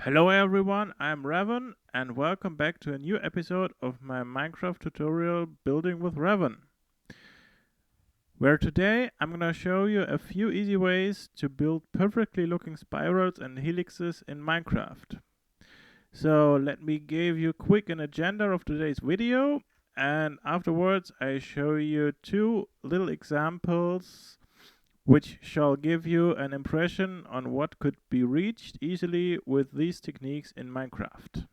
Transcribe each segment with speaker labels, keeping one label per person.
Speaker 1: Hello everyone, I'm Revan and welcome back to a new episode of my Minecraft tutorial Building with Revan. Where today I'm gonna show you a few easy ways to build perfectly looking spirals and helixes in Minecraft. So let me give you quick an agenda of today's video, and afterwards I show you two little examples which shall give you an impression on what could be reached easily with these techniques in Minecraft.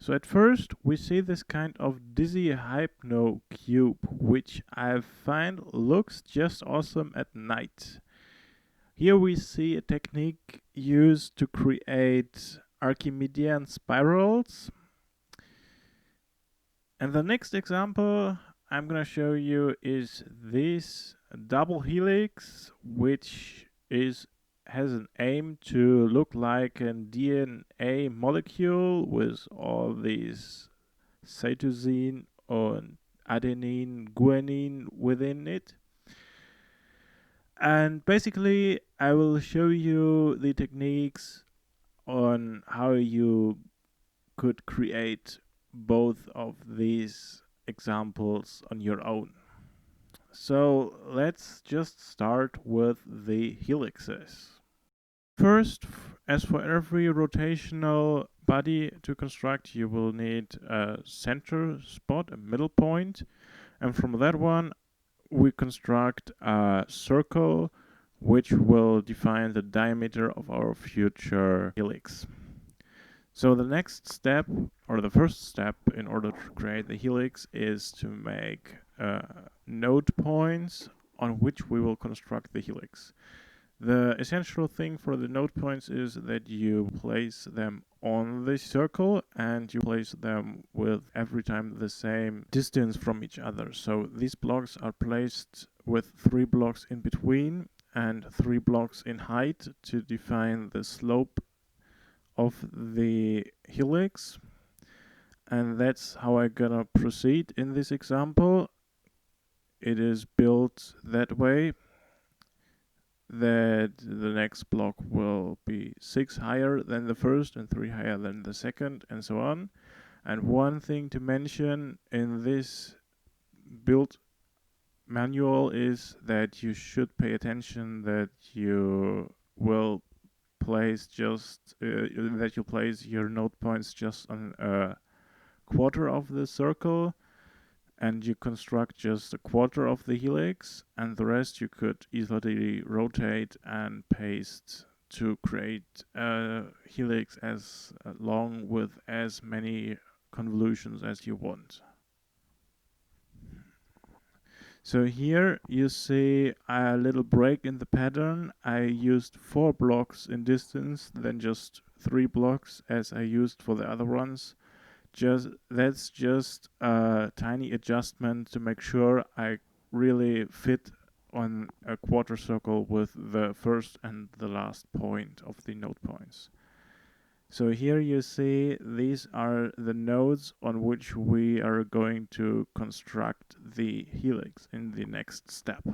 Speaker 1: So at first we see this kind of dizzy hypno cube, which I find looks just awesome at night. Here we see a technique used to create Archimedean spirals. And the next example I'm gonna show you is this double helix, which has an aim to look like a DNA molecule with all these cytosine and adenine, guanine within it. And basically, I will show you the techniques on how you could create both of these examples on your own. So let's just start with the helixes. First, as for every rotational body to construct, you will need a center spot, a middle point, and from that one we construct a circle which will define the diameter of our future helix. So the next step, or the first step in order to create the helix, is to make node points on which we will construct the helix. The essential thing for the node points is that you place them on the circle and you place them with every time the same distance from each other. So these blocks are placed with 3 blocks in between and 3 blocks in height to define the slope of the helix. And that's how I'm gonna proceed in this example. It is built that way, that the next block will be 6 higher than the first and 3 higher than the second, and so on. And one thing to mention in this build manual is that you should pay attention that you will place that you place your node points just on a quarter of the circle, and you construct just a quarter of the helix, and the rest you could easily rotate and paste to create a helix as long with as many convolutions as you want. So here you see a little break in the pattern. I used 4 blocks in distance, then just 3 blocks as I used for the other ones. That's just a tiny adjustment to make sure I really fit on a quarter circle with the first and the last point of the node points. So here you see these are the nodes on which we are going to construct the helix in the next step.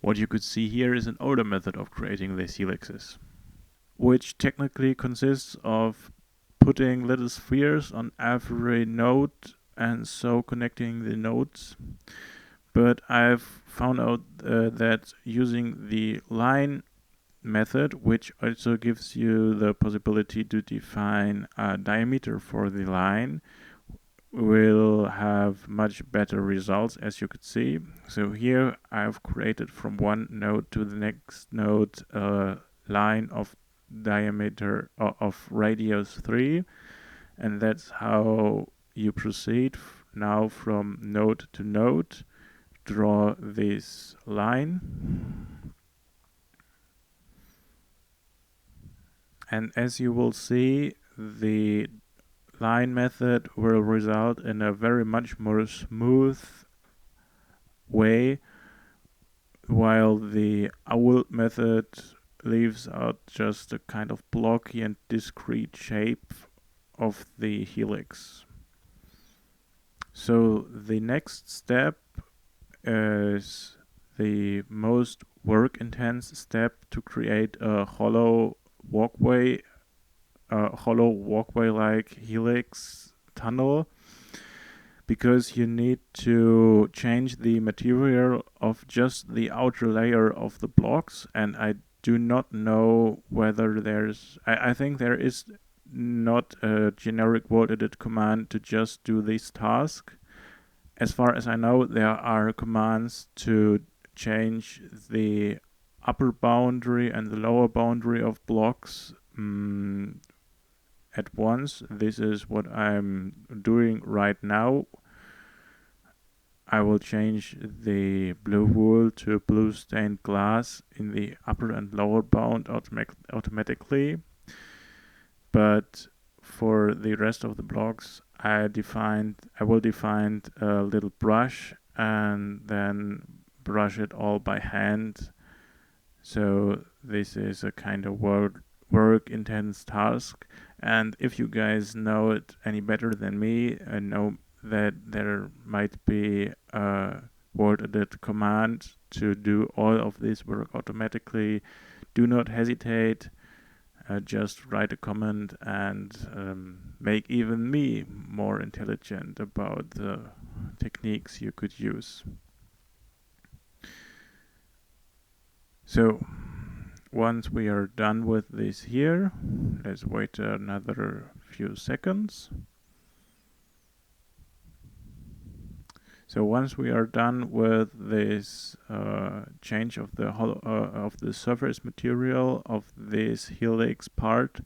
Speaker 1: What you could see here is an older method of creating these helixes, which technically consists of putting little spheres on every node and so connecting the nodes. But I've found out that using the line method, which also gives you the possibility to define a diameter for the line, will have much better results, as you could see. So here I've created from one node to the next node a line of diameter of radius 3, and that's how you proceed now from node to node. Draw this line, and as you will see, the line method will result in a very much more smooth way, while the owl method leaves out just a kind of blocky and discrete shape of the helix. So the next step is the most work-intense step to create a hollow walkway-like helix tunnel, because you need to change the material of just the outer layer of the blocks, and I do not know whether I think there is not a generic word edit command to just do this task. As far as I know, there are commands to change the upper boundary and the lower boundary of blocks at once. This is what I'm doing right now. I will change the blue wool to blue stained glass in the upper and lower bound automatically. But for the rest of the blocks, I will define a little brush and then brush it all by hand. So this is a kind of work intense task, and if you guys know it any better than me and know that there might be a word edit command to do all of this work automatically, do not hesitate. Just write a comment and make even me more intelligent about the techniques you could use. So once we are done with this here, let's wait another few seconds. So once we are done with this change of the surface material of this helix part,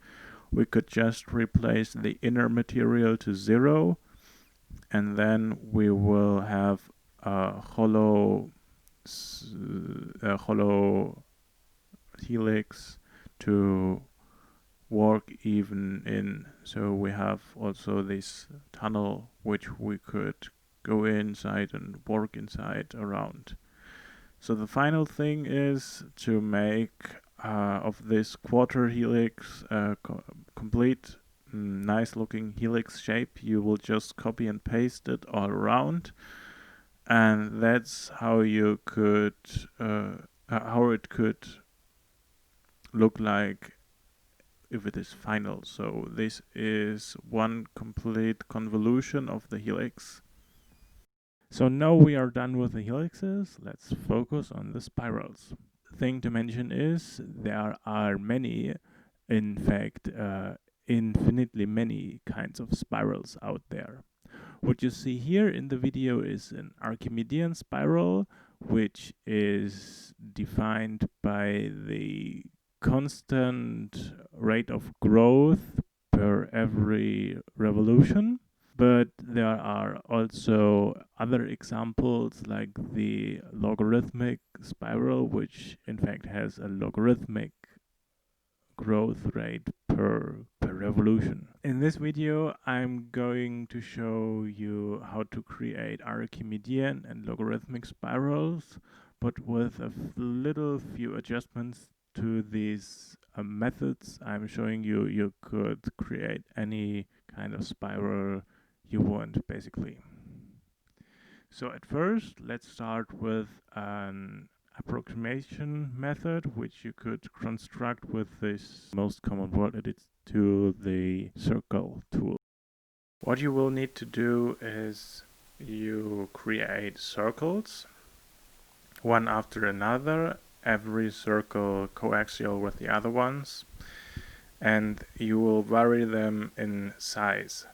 Speaker 1: we could just replace the inner material to 0, and then we will have a hollow helix to work even in. So we have also this tunnel which we could go inside and work inside around. So the final thing is to make of this quarter helix complete nice looking helix shape. You will just copy and paste it all around, and that's how you could how it could look like if it is final. So this is one complete convolution of the helix. So now we are done with the helixes. Let's focus on the spirals. Thing to mention is there are many, in fact, infinitely many kinds of spirals out there. What you see here in the video is an Archimedean spiral, which is defined by the constant rate of growth per every revolution. But there are also other examples like the logarithmic spiral, which in fact has a logarithmic growth rate per revolution. In this video, I'm going to show you how to create Archimedean and logarithmic spirals, but with a little few adjustments to these methods I'm showing you. You could create any kind of spiral you want, basically. So at first, let's start with an approximation method, which you could construct with this most common word edit to the circle tool. What you will need to do is you create circles, one after another, every circle coaxial with the other ones, and you will vary them in size.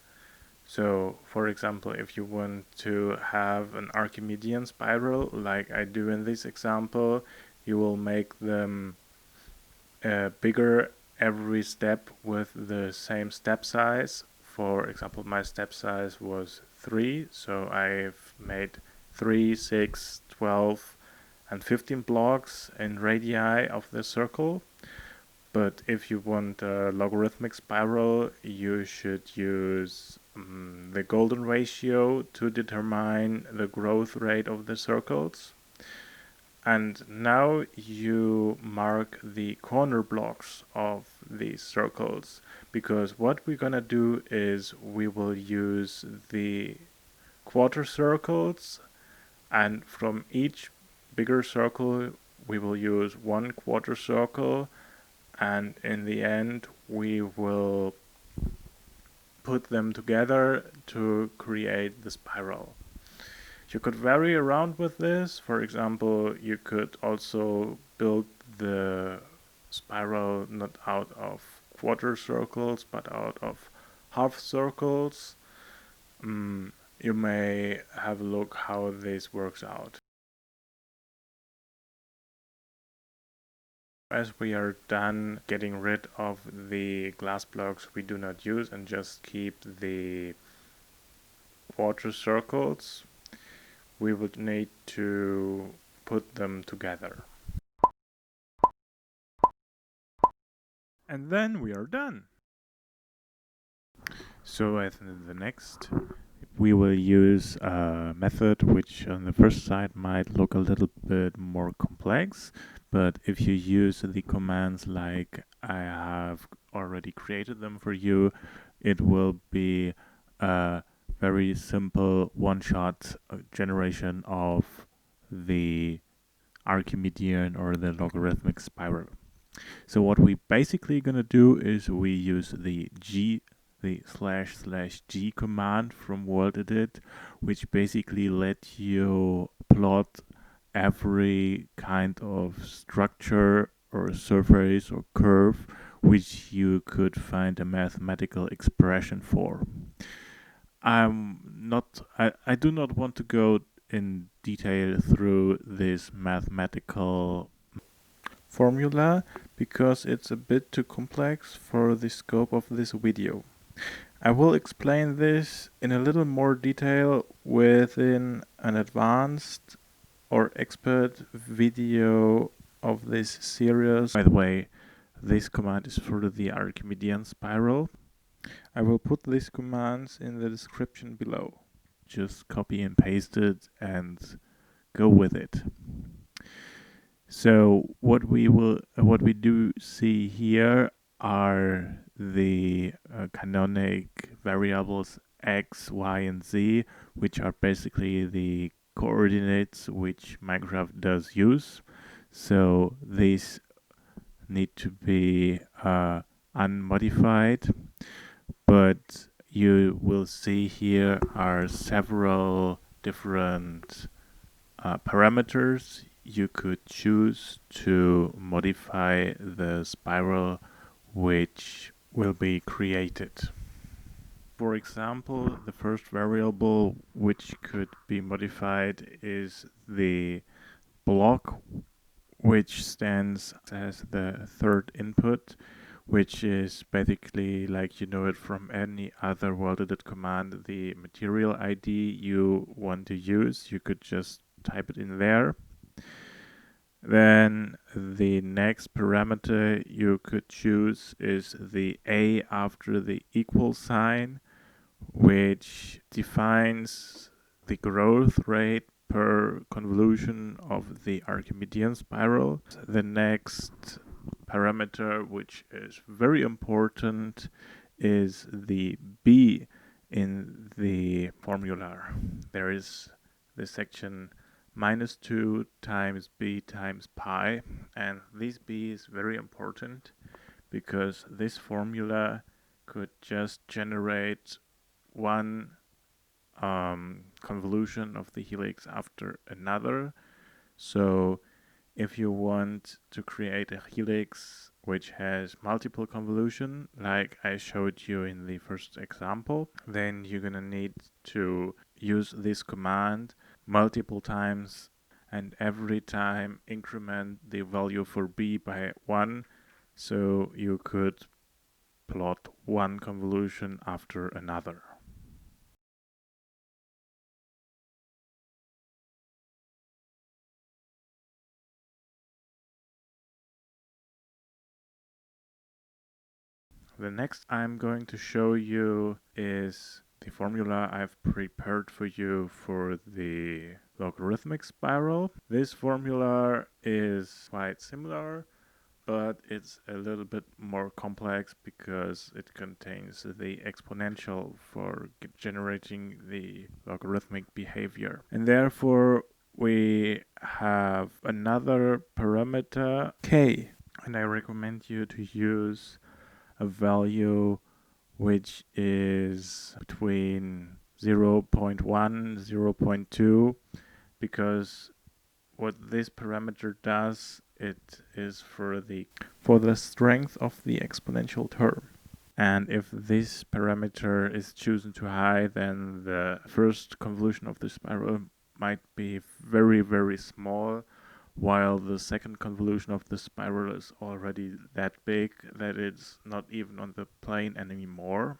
Speaker 1: So, for example, if you want to have an Archimedean spiral, like I do in this example, you will make them bigger every step with the same step size. For example, my step size was 3, so I've made 3, 6, 12, and 15 blocks in radii of the circle. But if you want a logarithmic spiral, you should use the golden ratio to determine the growth rate of the circles. And now you mark the corner blocks of these circles, because what we're gonna do is we will use the quarter circles, and from each bigger circle we will use one quarter circle, and in the end we will put them together to create the spiral. You could vary around with this. For example, you could also build the spiral not out of quarter circles but out of half circles. You may have a look how this works out. As we are done getting rid of the glass blocks we do not use and just keep the quarter circles, we would need to put them together. And then we are done. So as in the next, we will use a method which on the first sight might look a little bit more complex, but if you use the commands like I have already created them for you, it will be a very simple one-shot generation of the Archimedean or the logarithmic spiral. So what we basically gonna do is we use the //g command from WorldEdit, which basically let you plot every kind of structure or surface or curve which you could find a mathematical expression for. I do not want to go in detail through this mathematical formula because it's a bit too complex for the scope of this video. I will explain this in a little more detail within an advanced or expert video of this series. By the way, this command is for the Archimedean spiral. I will put these commands in the description below. Just copy and paste it and go with it. So what we do see here are the canonic variables x, y, and z, which are basically the coordinates which Minecraft does use. So these need to be unmodified, but you will see here are several different parameters you could choose to modify the spiral which will be created. For example, the first variable which could be modified is the block, which stands as the third input, which is basically like you know it from any other WorldEdit command, the material ID you want to use. You could just type it in there. Then the next parameter you could choose is the A after the equal sign, which defines the growth rate per convolution of the Archimedean spiral. The next parameter, which is very important, is the B in the formula. There is the section -2 times b times pi, and this b is very important because this formula could just generate one convolution of the helix after another. So if you want to create a helix which has multiple convolution, like I showed you in the first example, then you're gonna need to use this command multiple times and every time increment the value for b by 1, so you could plot one convolution after another. The next I'm going to show you is the formula I've prepared for you for the logarithmic spiral. This formula is quite similar, but it's a little bit more complex because it contains the exponential for generating the logarithmic behavior. And therefore, we have another parameter k, and I recommend you to use a value which is between 0.1, 0.2, because what this parameter does, it is for the strength of the exponential term. And if this parameter is chosen too high, then the first convolution of the spiral might be very, very small, while the second convolution of the spiral is already that big that it's not even on the plane anymore.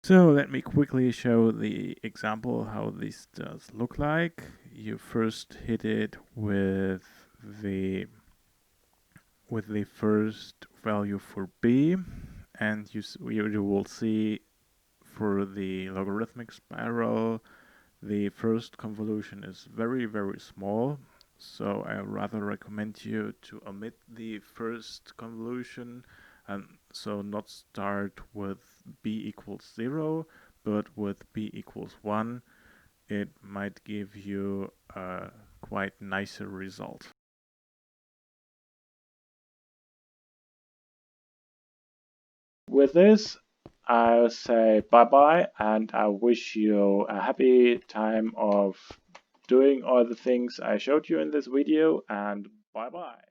Speaker 1: So let me quickly show the example how this does look like. You first hit it with the first value for b, and you will see for the logarithmic spiral the first convolution is very, very small, so I rather recommend you to omit the first convolution, and so not start with b equals 0, but with b equals 1. It might give you a quite nicer result. With this, I'll say bye-bye, and I wish you a happy time of doing all the things I showed you in this video, and bye-bye.